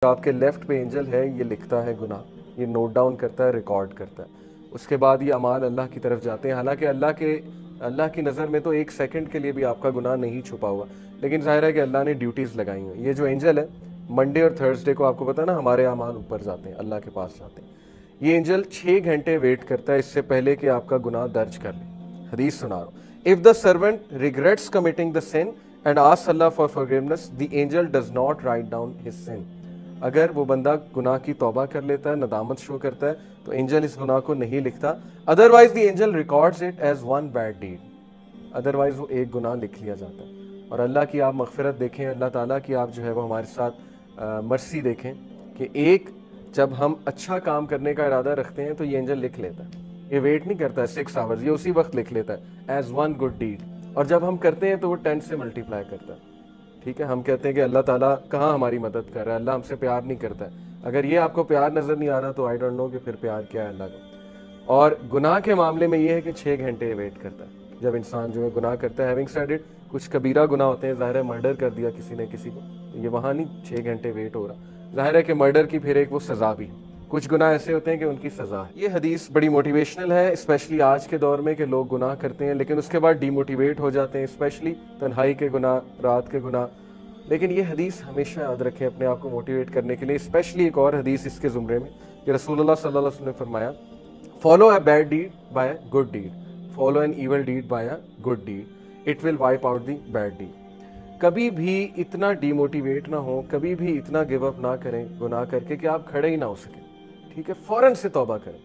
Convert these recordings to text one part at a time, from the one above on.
آپ کے لیفٹ پہ اینجل ہے، یہ لکھتا ہے گناہ، یہ نوٹ ڈاؤن کرتا ہے، ریکارڈ کرتا ہے. اس کے بعد یہ اعمال اللہ کی طرف جاتے ہیں. حالانکہ اللہ کی نظر میں تو ایک سیکنڈ کے لیے بھی آپ کا گناہ نہیں چھپا ہوا، لیکن ظاہر ہے کہ اللہ نے ڈیوٹیز لگائی ہیں. یہ جو اینجل ہے منڈے اور تھرسڈے کو آپ کو پتا نا ہمارے اعمال اوپر جاتے ہیں، اللہ کے پاس جاتے ہیں. یہ اینجل 6 گھنٹے ویٹ کرتا ہے اس سے پہلے کہ آپ کا گناہ درج کر لے. حدیث سنا رہا ہوں. If the servant regrets committing the sin and asks Allah for forgiveness, the angel does not write down his sin. اگر وہ بندہ گناہ کی توبہ کر لیتا ہے، ندامت شو کرتا ہے، تو اینجل اس گناہ کو نہیں لکھتا. Otherwise the angel records it as one bad deed. Otherwise وہ ایک گناہ لکھ لیا جاتا ہے. اور اللہ کی آپ مغفرت دیکھیں، اللہ تعالیٰ کی آپ جو ہے وہ ہمارے ساتھ مرسی دیکھیں کہ ایک جب ہم اچھا کام کرنے کا ارادہ رکھتے ہیں تو یہ اینجل لکھ لیتا ہے. یہ ویٹ نہیں کرتا ہے 6 آورز، یہ اسی وقت لکھ لیتا ہے ایز ون گڈ ڈیڈ. اور جب ہم کرتے ہیں تو وہ 10 سے ملٹیپلائی کرتا ہے. ٹھیک ہے، ہم کہتے ہیں کہ اللہ تعالیٰ کہاں ہماری مدد کر رہا ہے، اللہ ہم سے پیار نہیں کرتا ہے. اگر یہ آپ کو پیار نظر نہیں آ رہا تو آئی ڈونٹ نو کہ پھر پیار کیا ہے اللہ کا. اور گناہ کے معاملے میں یہ ہے کہ 6 گھنٹے ویٹ کرتا ہے جب انسان جو ہے گناہ کرتا ہے. ہیونگ سیڈ اٹ، کچھ کبیرہ گناہ ہوتے ہیں، ظاہر ہے مرڈر کر دیا کسی نے کسی کو، یہ وہاں نہیں 6 گھنٹے ویٹ ہو رہا. ظاہر ہے کہ مرڈر کی پھر ایک وہ سزا بھی ہے. کچھ گناہ ایسے ہوتے ہیں کہ ان کی سزا ہے. یہ حدیث بڑی موٹیویشنل ہے، اسپیشلی آج کے دور میں کہ لوگ گناہ کرتے ہیں لیکن اس کے بعد ڈی موٹیویٹ ہو جاتے ہیں، اسپیشلی تنہائی کے گناہ، رات کے گناہ. لیکن یہ حدیث ہمیشہ یاد رکھیں اپنے آپ کو موٹیویٹ کرنے کے لیے. اسپیشلی ایک اور حدیث اس کے زمرے میں کہ رسول اللہ صلی اللہ علیہ وسلم نے فرمایا، follow a bad deed by a good deed, follow an evil deed by a good deed, it will wipe out the bad deed. کبھی بھی اتنا ڈی موٹیویٹ نہ ہو، کبھی بھی اتنا گیو اپ نہ کریں گناہ کر کے کہ آپ کھڑے ہی نہ ہو سکیں. ٹھیک ہے، فوراً سے توبہ کریں،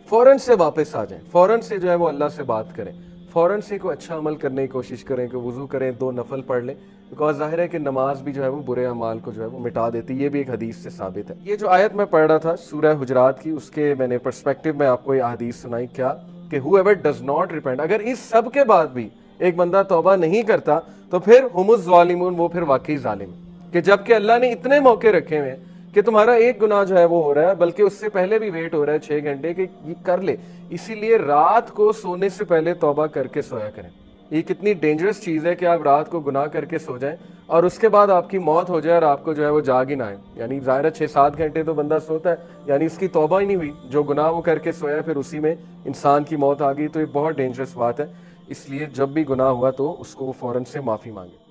فوراً سے واپس آ جائیں، فوراً سے جو ہے وہ اللہ سے بات کریں، فوراً سے کوئی اچھا عمل کرنے کی کوشش کریں کہ وضو کریں، 2 نفل پڑھ لیں. بیکاز ظاہر ہے کہ نماز بھی جو ہے وہ برے اعمال کو جو ہے وہ مٹا دیتی. یہ بھی ایک حدیث سے ثابت ہے. یہ جو آیت میں پڑھ رہا تھا سورہ حجرات کی، اس کے میں نے پرسپیکٹو میں آپ کو یہ حدیث سنائی کیا کہ whoever does not repent، اگر اس سب کے بعد بھی ایک بندہ توبہ نہیں کرتا تو پھر ہم الظالمون، وہ پھر واقعی ظالم. کہ جب کہ اللہ نے اتنے موقع رکھے ہوئے کہ تمہارا ایک گناہ جو ہے وہ ہو رہا ہے، بلکہ اس سے پہلے بھی ویٹ ہو رہا ہے 6 گھنٹے کہ یہ کر لے. اسی لیے رات کو سونے سے پہلے توبہ کر کے سویا کریں. یہ کتنی ڈینجرس چیز ہے کہ آپ رات کو گناہ کر کے سو جائیں اور اس کے بعد آپ کی موت ہو جائے اور آپ کو جو ہے وہ جاگ ہی نہ آئے. یعنی ظاہر ہے 6-7 گھنٹے تو بندہ سوتا ہے، یعنی اس کی توبہ ہی نہیں ہوئی. جو گناہ وہ کر کے سویا پھر اسی میں انسان کی موت آ گئی. تو یہ بہت ڈینجرس بات ہے. اس لیے جب بھی گناہ ہوا تو اس کو فوراً سے معافی مانگے.